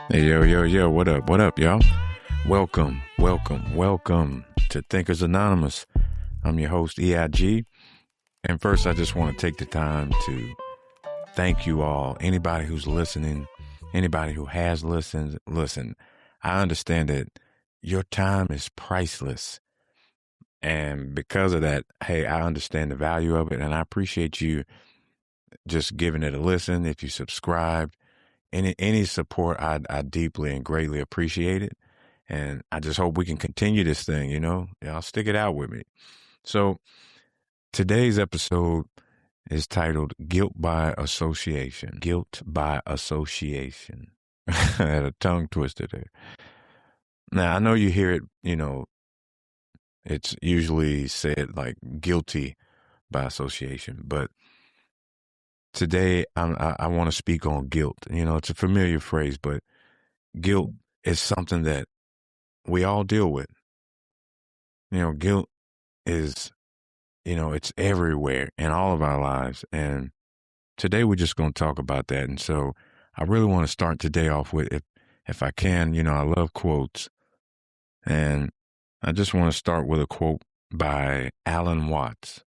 Hey, yo, what up, y'all? Welcome to Thinkers Anonymous. I'm your host, EIG. And first, I just want to take the time to thank you all. Anybody who's listening, anybody who has listened, listen, I understand that your time is priceless. And because of that, hey, I understand the value of it. And I appreciate you just giving it a listen. If you subscribe, any support, I deeply and greatly appreciate it. And I just hope we can continue this thing, Y'all stick it out with me. So today's episode is titled Guilt by Association. Guilt by Association. I had a tongue twister there. Now, I know you hear it, it's usually said like guilty by association, but today I want to speak on guilt. It's a familiar phrase, but guilt is something that we all deal with. Guilt is, it's everywhere in all of our lives. And today we're just going to talk about that. And so I really want to start today off with, if I can, I love quotes. And I just want to start with a quote by Alan Watts.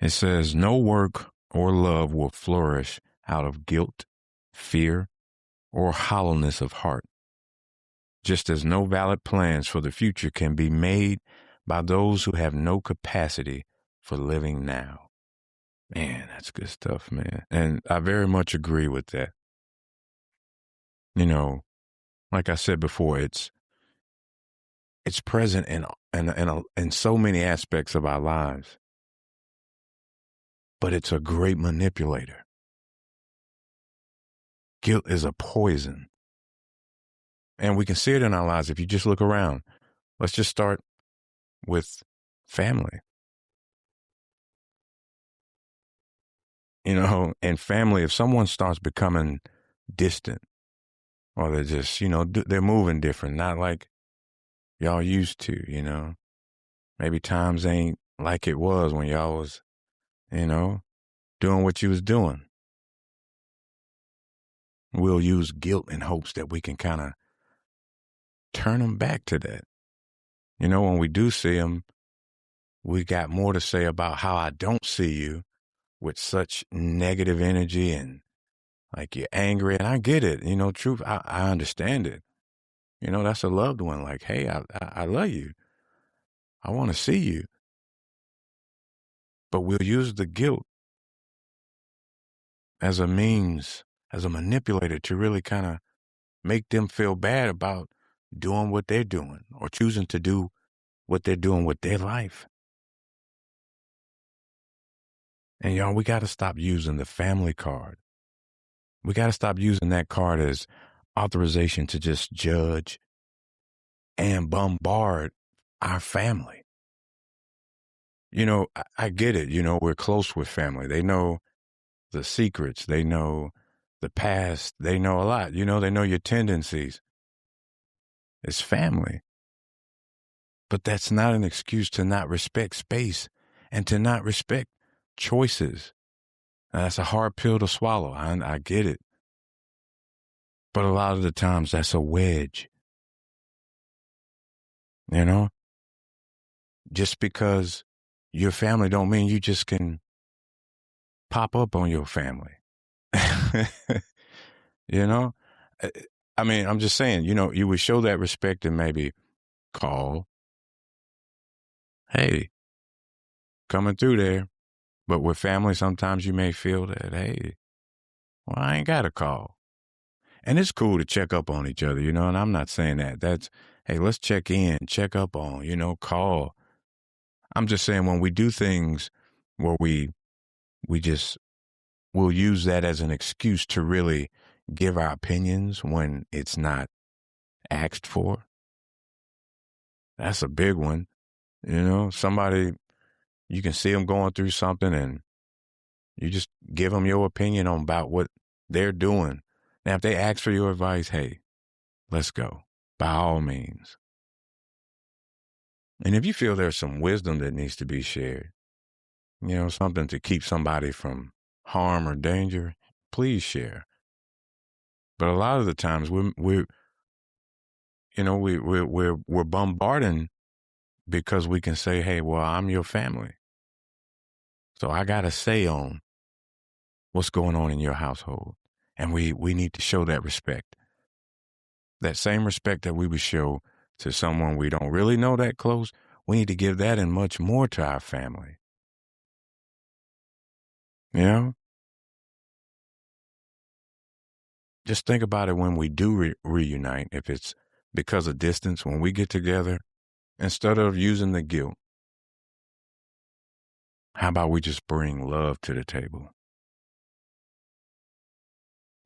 It says, "No work or love will flourish out of guilt, fear, or hollowness of heart. Just as no valid plans for the future can be made by those who have no capacity for living now." Man, that's good stuff, man. And I very much agree with that. Like I said before, it's present in so many aspects of our lives. But it's a great manipulator. Guilt is a poison. And we can see it in our lives if you just look around. Let's just start with family. In family, if someone starts becoming distant, or they're just, they're moving different, not like y'all used to, maybe times ain't like it was when y'all was, doing what you was doing. We'll use guilt in hopes that we can kind of turn them back to that. When we do see them, we got more to say about how I don't see you with such negative energy and like you're angry. And I get it, truth. I understand it. That's a loved one. Like, hey, I love you. I want to see you. But we'll use the guilt as a means, as a manipulator to really kind of make them feel bad about doing what they're doing or choosing to do what they're doing with their life. And y'all, we got to stop using the family card. We got to stop using that card as authorization to just judge and bombard our family. I get it. We're close with family. They know the secrets. They know the past. They know a lot. They know your tendencies. It's family. But that's not an excuse to not respect space and to not respect choices. Now, that's a hard pill to swallow. I get it. But a lot of the times that's a wedge. Just because your family don't mean you just can pop up on your family. I mean, I'm just saying, you would show that respect and maybe call, hey, coming through there. But with family, sometimes you may feel that, hey, well, I ain't got to call. And it's cool to check up on each other, and I'm not saying that. That's, hey, let's check in, check up on, call. I'm just saying when we do things where we'll use that as an excuse to really give our opinions when it's not asked for. That's a big one. Somebody, you can see them going through something and you just give them your opinion on about what they're doing. Now, if they ask for your advice, hey, let's go, by all means. And if you feel there's some wisdom that needs to be shared, something to keep somebody from harm or danger, please share. But a lot of the times we're bombarding because we can say, hey, well, I'm your family, so I got a say on what's going on in your household. And we need to show that respect. That same respect that we would show to someone we don't really know that close, we need to give that and much more to our family. Just think about it when we do reunite, if it's because of distance, when we get together, instead of using the guilt, how about we just bring love to the table?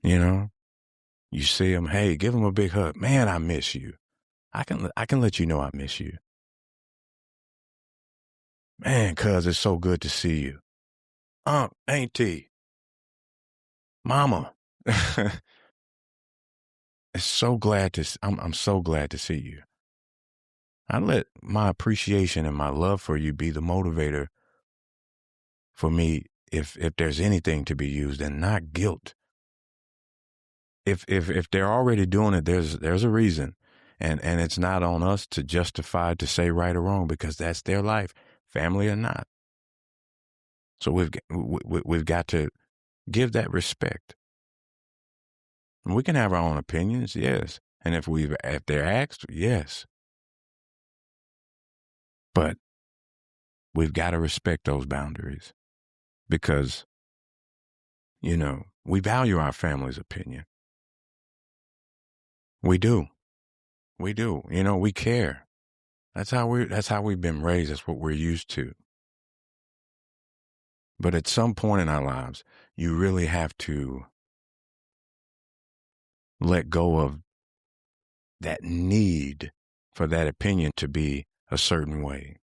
You see them, hey, give them a big hug. Man, I miss you. I can let you know I miss you. Man, cuz it's so good to see you. Auntie, mama. I'm so glad to see you. I let my appreciation and my love for you be the motivator for me if there's anything to be used, and not guilt. If they're already doing it, there's a reason. And it's not on us to justify, to say right or wrong, because that's their life, family or not. So we've got to give that respect. And we can have our own opinions, yes. And if they're asked, yes. But we've got to respect those boundaries, because, we value our family's opinion. We do. We do. We care. That's how we've been raised. That's what we're used to. But at some point in our lives, you really have to let go of that need for that opinion to be a certain way.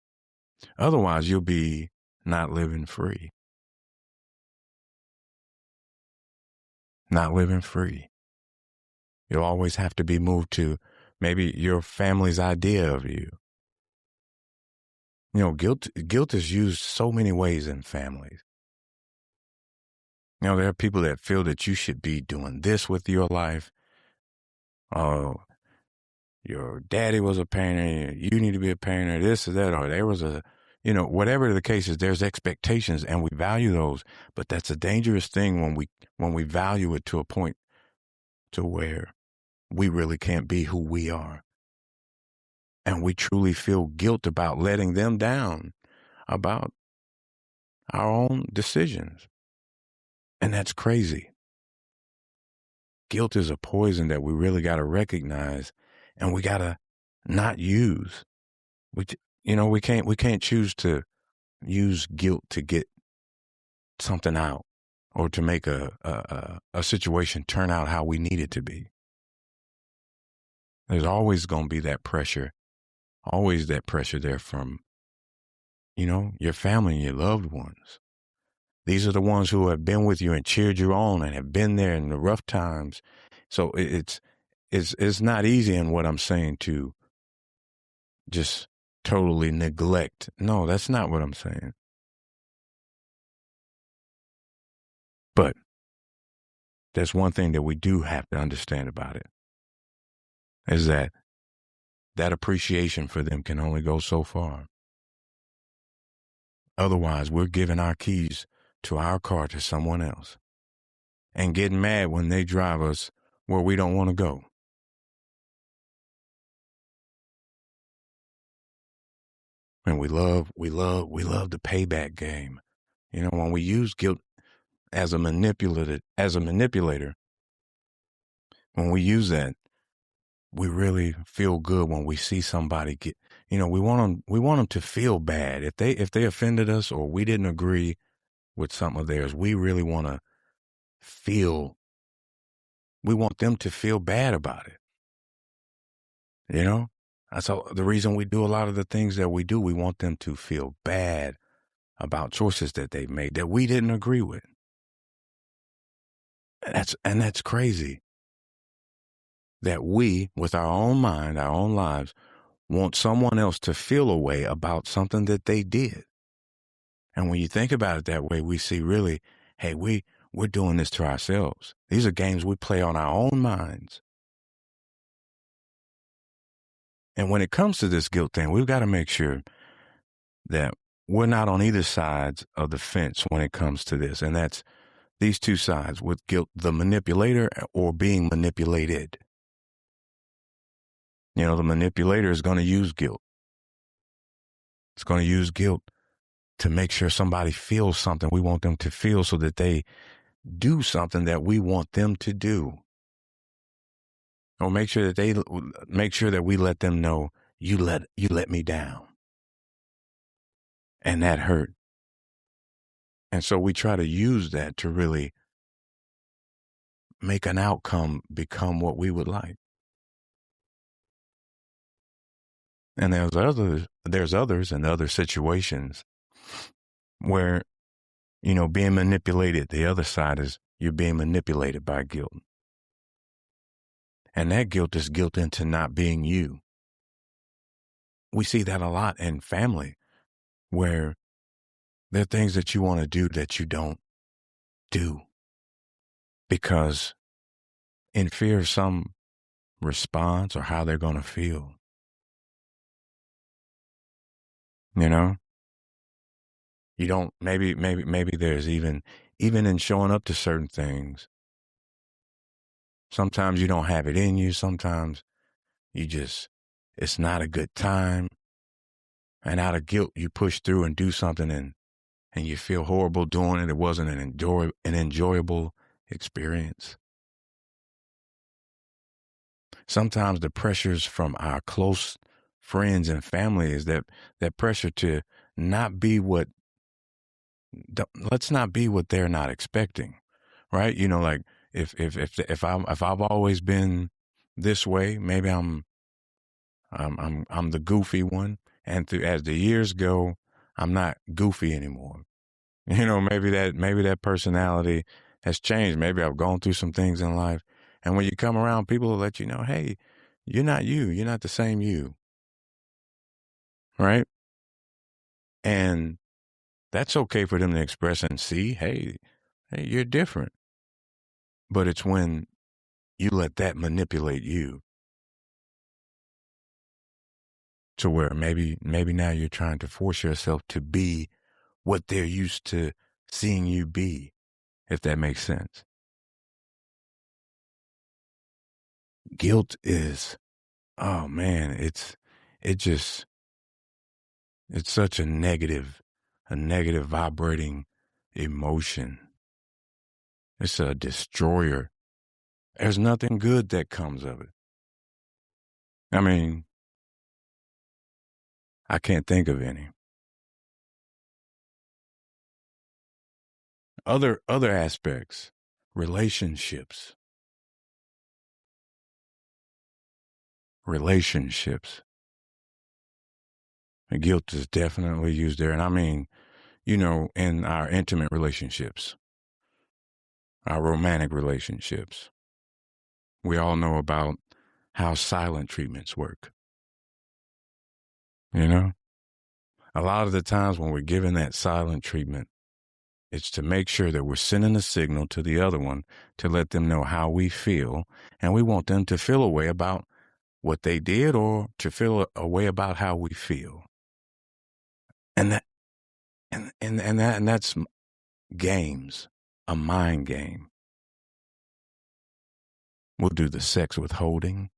Otherwise, you'll be not living free. Not living free. You'll always have to be moved to maybe your family's idea of you. Guilt is used so many ways in families. There are people that feel that you should be doing this with your life. Oh, your daddy was a painter, you need to be a painter, this or that, or there was whatever the case is, there's expectations, and we value those. But that's a dangerous thing when we value it to a point to where we really can't be who we are. And we truly feel guilt about letting them down, about our own decisions. And that's crazy. Guilt is a poison that we really got to recognize, and we got to not use. We can't choose to use guilt to get something out, or to make a situation turn out how we need it to be. There's always going to be that pressure, always that pressure there from, your family and your loved ones. These are the ones who have been with you and cheered you on and have been there in the rough times. So it's not easy in what I'm saying to just totally neglect. No, that's not what I'm saying. But there's one thing that we do have to understand about it, is that appreciation for them can only go so far. Otherwise, we're giving our keys to our car to someone else and getting mad when they drive us where we don't want to go. And we love the payback game. When we use guilt as a manipulator, when we use that, we really feel good when we see somebody get, we want them to feel bad. If they offended us, or we didn't agree with something of theirs, we really want them to feel bad about it. That's the reason we do a lot of the things that we do. We want them to feel bad about choices that they made that we didn't agree with. That's crazy that we, with our own mind, our own lives, want someone else to feel a way about something that they did. And when you think about it that way, we see really, hey, we're doing this to ourselves. These are games we play on our own minds. And when it comes to this guilt thing, we've got to make sure that we're not on either sides of the fence when it comes to this. And that's these two sides with guilt, the manipulator or being manipulated. You know, the manipulator is going to use guilt. It's going to use guilt to make sure somebody feels something we want them to feel so that they do something that we want them to do. Or make sure that we let them know you let me down. And that hurt. And so we try to use that to really make an outcome become what we would like. And there's others and other situations where, you know, being manipulated, the other side is you're being manipulated by guilt. And that guilt is guilt into not being you. We see that a lot in family where there are things that you want to do that you don't do because in fear of some response or how they're going to feel. You know, you don't, maybe there's even in showing up to certain things. Sometimes you don't have it in you. Sometimes it's not a good time. And out of guilt, you push through and do something and you feel horrible doing it. It wasn't an enjoyable experience. Sometimes the pressures from our close friends and family is that pressure to not be let's not be what they're not expecting, right? You know, like if I've always been this way, maybe I'm the goofy one, and as the years go, I'm not goofy anymore. You know, maybe that personality has changed. Maybe I've gone through some things in life, and when you come around, people will let you know, hey, you're not you. You're not the same you, right? And that's okay for them to express and see, hey, you're different. But it's when you let that manipulate you to where maybe now you're trying to force yourself to be what they're used to seeing you be, if that makes sense. Guilt is, oh man, it's such a negative vibrating emotion. It's a destroyer. There's nothing good that comes of it. I mean, I can't think of any. Other aspects, relationships. Guilt is definitely used there. And I mean, you know, in our intimate relationships, our romantic relationships, we all know about how silent treatments work. You know, a lot of the times when we're given that silent treatment, it's to make sure that we're sending a signal to the other one to let them know how we feel. And we want them to feel a way about what they did or to feel a way about how we feel. And that's games, a mind game. We'll do the sex withholding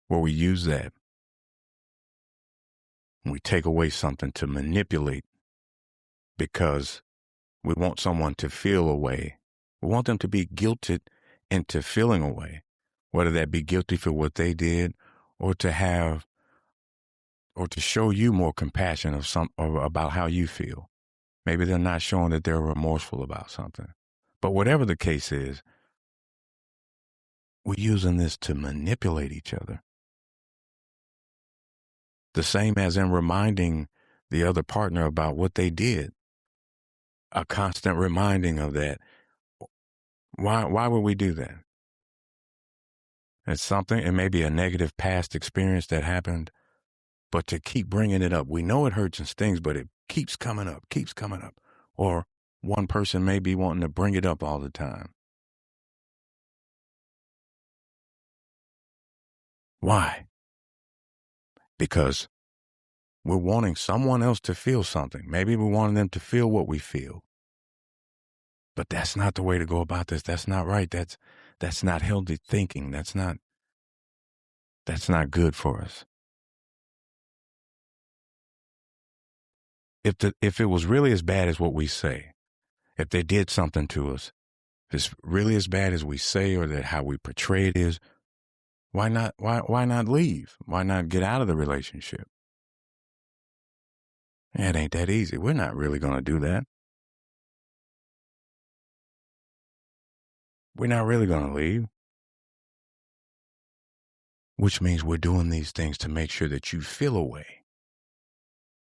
where we use that. We take away something to manipulate because we want someone to feel a way. We want them to be guilted into feeling a way, whether that be guilty for what they did or to show you more compassion or about how you feel. Maybe they're not showing that they're remorseful about something. But whatever the case is, we're using this to manipulate each other. The same as in reminding the other partner about what they did. A constant reminding of that. Why would we do that? It's something, it may be a negative past experience that happened, but to keep bringing it up, we know it hurts and stings, but it keeps coming up, keeps coming up. Or one person may be wanting to bring it up all the time. Why? Because we're wanting someone else to feel something. Maybe we're wanting them to feel what we feel. But that's not the way to go about this. That's not right. That's not healthy thinking. That's not good for us. If it was really as bad as what we say, if they did something to us, if it's really as bad as we say or that how we portray it is, why not leave? Why not get out of the relationship? It ain't that easy. We're not really going to do that. We're not really going to leave. Which means we're doing these things to make sure that you feel a way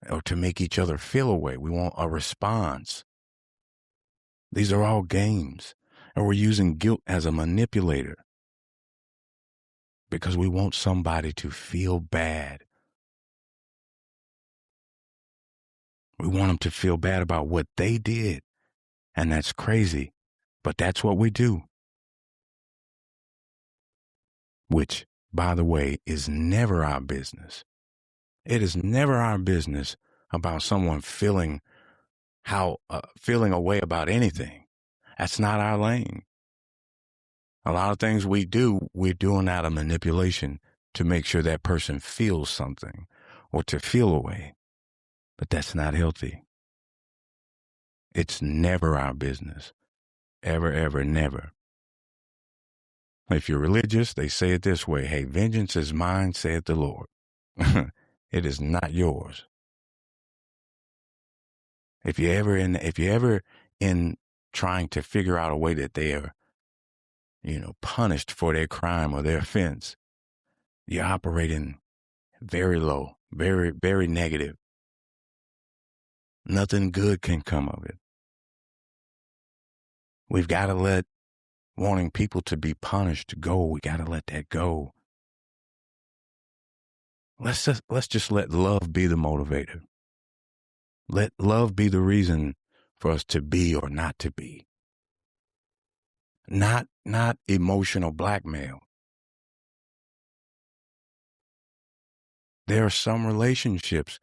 or to make each other feel a way. We want a response. These are all games. And we're using guilt as a manipulator because we want somebody to feel bad. We want them to feel bad about what they did. And that's crazy. But that's what we do. Which, by the way, is never our business. It is never our business about someone feeling a way about anything. That's not our lane. A lot of things we do, we're doing out of manipulation to make sure that person feels something or to feel a way. But that's not healthy. It's never our business. Ever, ever, never. If you're religious, they say it this way: hey, vengeance is mine, saith the Lord. It is not yours. If you're ever in trying to figure out a way that they are, punished for their crime or their offense, you're operating very low, very, very negative. Nothing good can come of it. We've got to let wanting people to be punished go. We got to let that go. Let's just let love be the motivator. Let love be the reason for us to be or not to be. Not emotional blackmail. There are some relationships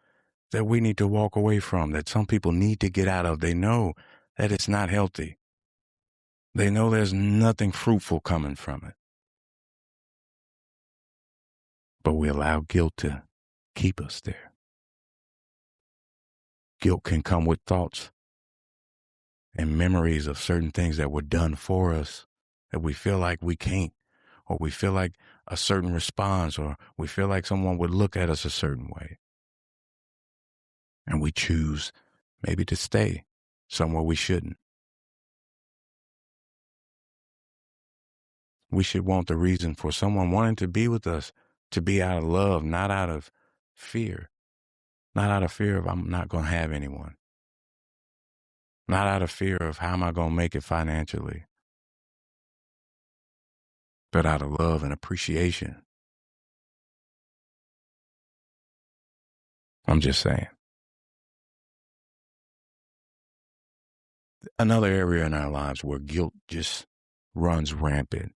that we need to walk away from, that some people need to get out of. They know that it's not healthy. They know there's nothing fruitful coming from it. But we allow guilt to keep us there. Guilt can come with thoughts and memories of certain things that were done for us that we feel like we can't, or we feel like a certain response, or we feel like someone would look at us a certain way. And we choose maybe to stay somewhere we shouldn't. We should want the reason for someone wanting to be with us to be out of love, not out of fear. Not out of fear of I'm not going to have anyone. Not out of fear of how am I going to make it financially. But out of love and appreciation. I'm just saying. Another area in our lives where guilt just runs rampant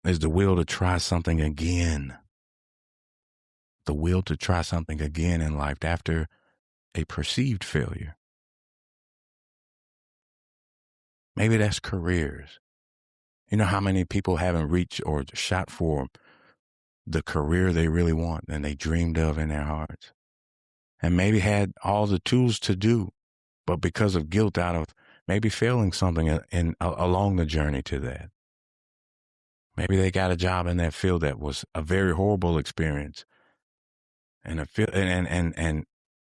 is the will to try something again. The will to try something again in life after a perceived failure. Maybe that's careers. You know how many people haven't reached or shot for the career they really want and they dreamed of in their hearts, and maybe had all the tools to do, but because of guilt out of maybe failing something along the journey to that. Maybe they got a job in that field that was a very horrible experience, and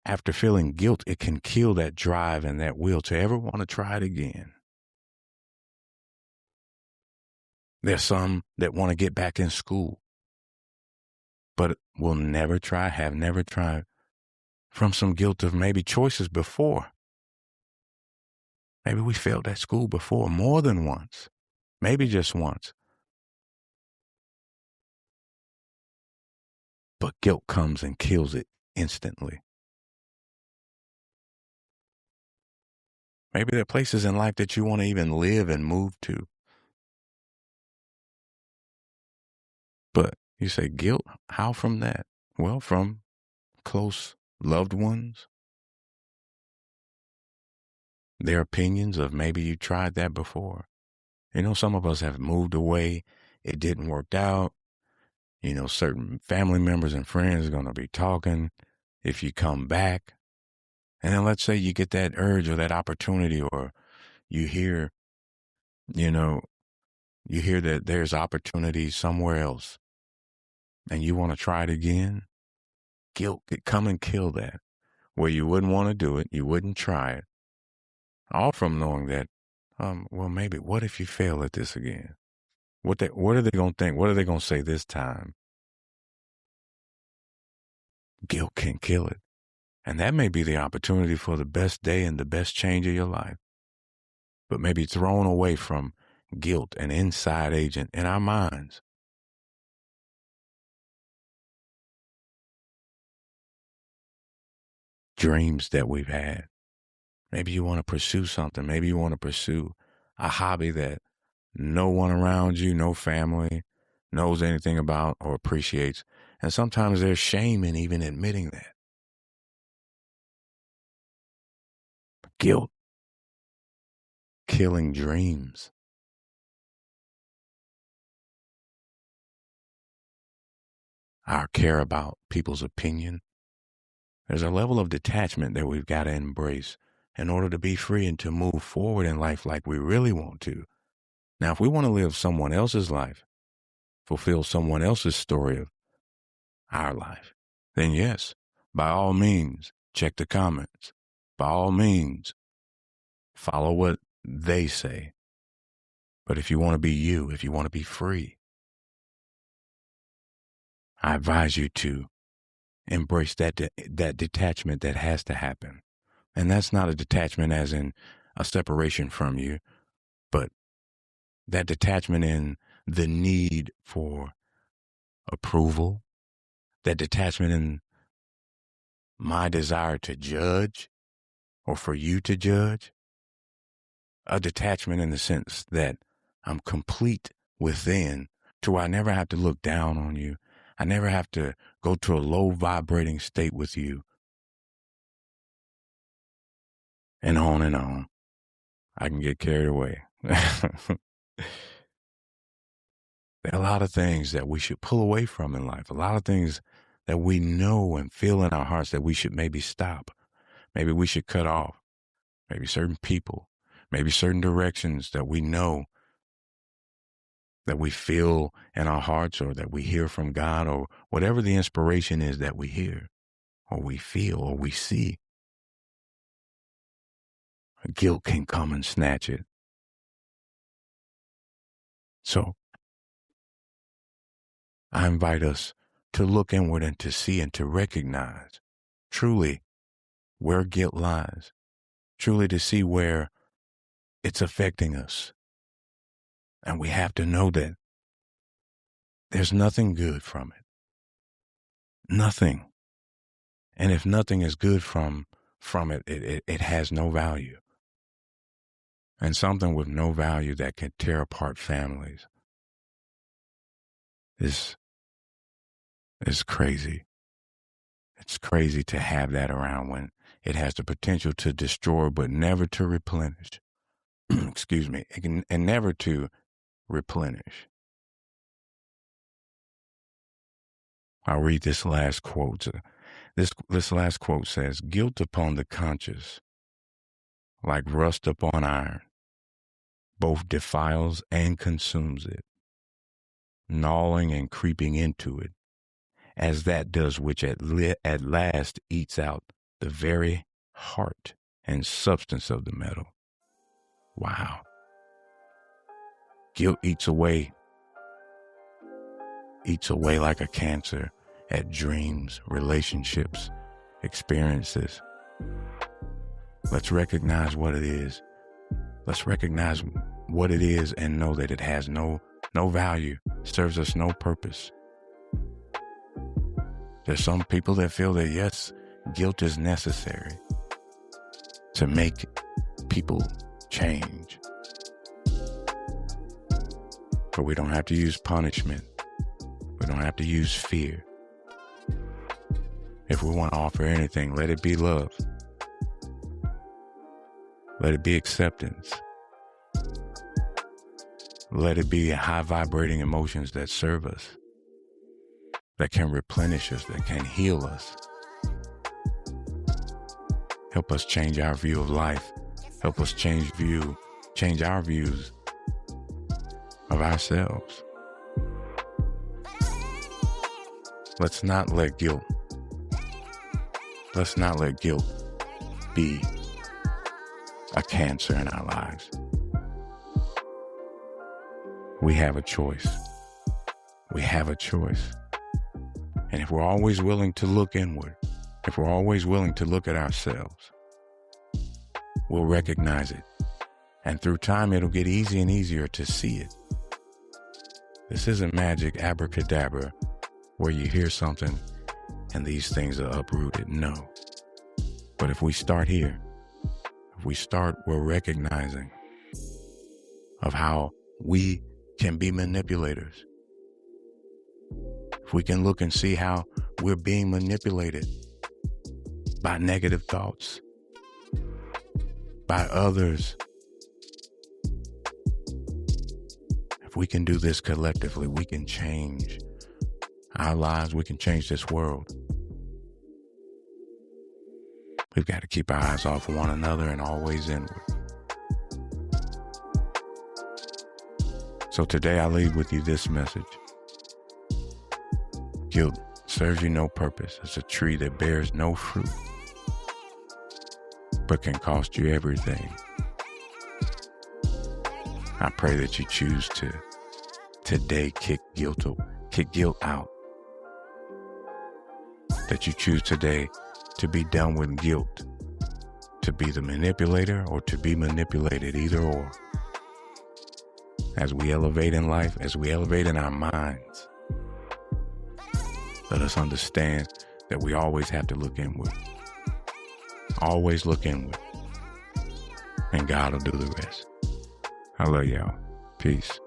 after feeling guilt, it can kill that drive and that will to ever want to try it again. There's some that want to get back in school, but will never try, have never tried, from some guilt of maybe choices before. Maybe we failed at school before more than once, maybe just once. But guilt comes and kills it instantly. Maybe there are places in life that you want to even live and move to. But you say, guilt, how from that? Well, from close loved ones, their opinions of maybe you tried that before. You know, some of us have moved away. It didn't work out. You know, certain family members and friends are going to be talking if you come back. And then let's say you get that urge or that opportunity, or you hear, you know, you hear that there's opportunity somewhere else and you want to try it again. Guilt could come and kill that, where you wouldn't want to do it. You wouldn't try it. All from knowing that, well, maybe what if you fail at this again? What are they going to think? What are they going to say this time? Guilt can kill it. And that may be the opportunity for the best day and the best change of your life. But maybe thrown away from guilt, an inside agent in our minds. Dreams that we've had. Maybe you want to pursue something. Maybe you want to pursue a hobby that no one around you, no family knows anything about or appreciates. And sometimes there's shame in even admitting that. Guilt. Killing dreams. Our care about people's opinion. There's a level of detachment that we've got to embrace in order to be free and to move forward in life like we really want to. Now, if we want to live someone else's life, fulfill someone else's story of our life, then yes, by all means, check the comments. By all means, follow what they say. But if you want to be you, if you want to be free, I advise you to embrace that detachment that has to happen. And that's not a detachment as in a separation from you, but that detachment in the need for approval, that detachment in my desire to judge or for you to judge, a detachment in the sense that I'm complete within to where I never have to look down on you. I never have to go to a low vibrating state with you. And on and on. I can get carried away. There are a lot of things that we should pull away from in life. A lot of things that we know and feel in our hearts that we should maybe stop. Maybe we should cut off. Maybe certain people. Maybe certain directions that we know, that we feel in our hearts, or that we hear from God, or whatever the inspiration is that we hear or we feel or we see. Guilt can come and snatch it. So I invite us to look inward and to see and to recognize truly where guilt lies, truly to see where it's affecting us. And we have to know that there's nothing good from it. Nothing. And if nothing is good from it, it has no value. And something with no value that can tear apart families is crazy. It's crazy to have that around when it has the potential to destroy, but never to replenish. Excuse me. And never to replenish. I'll read this last quote. This last quote says, "Guilt upon the conscience, like rust upon iron, both defiles and consumes it, gnawing and creeping into it, as that does which at last eats out the very heart and substance of the metal." Wow. Guilt eats away like a cancer at dreams, relationships, experiences. Let's recognize what it is Let's recognize what it is and know that it has no value, serves us no purpose. There's some people that feel that, yes, guilt is necessary to make people change. But we don't have to use punishment. We don't have to use fear. If we want to offer anything, let it be love. Let it be acceptance. Let it be high vibrating emotions that serve us, that can replenish us, that can heal us. Help us change our view of life. Help us change our views of ourselves. Let's not let guilt be a cancer in our lives. We have a choice. We have a choice. And if we're always willing to look inward, if we're always willing to look at ourselves, we'll recognize it. And through time, it'll get easier and easier to see it. This isn't magic abracadabra where you hear something and these things are uprooted. No. But if we start here, we're recognizing of how we can be manipulators. If we can look and see how we're being manipulated by negative thoughts, by others. If we can do this collectively, we can change our lives. We can change this world. We've got to keep our eyes off one another and always inward. So today I leave with you this message. Guilt serves you no purpose. It's a tree that bears no fruit, but can cost you everything. I pray that you choose to today kick guilt out. That you choose today to be done with guilt, to be the manipulator or to be manipulated, either or. As we elevate in life, as we elevate in our minds, let us understand that we always have to look inward. Always look inward. And God will do the rest. I love y'all. Peace.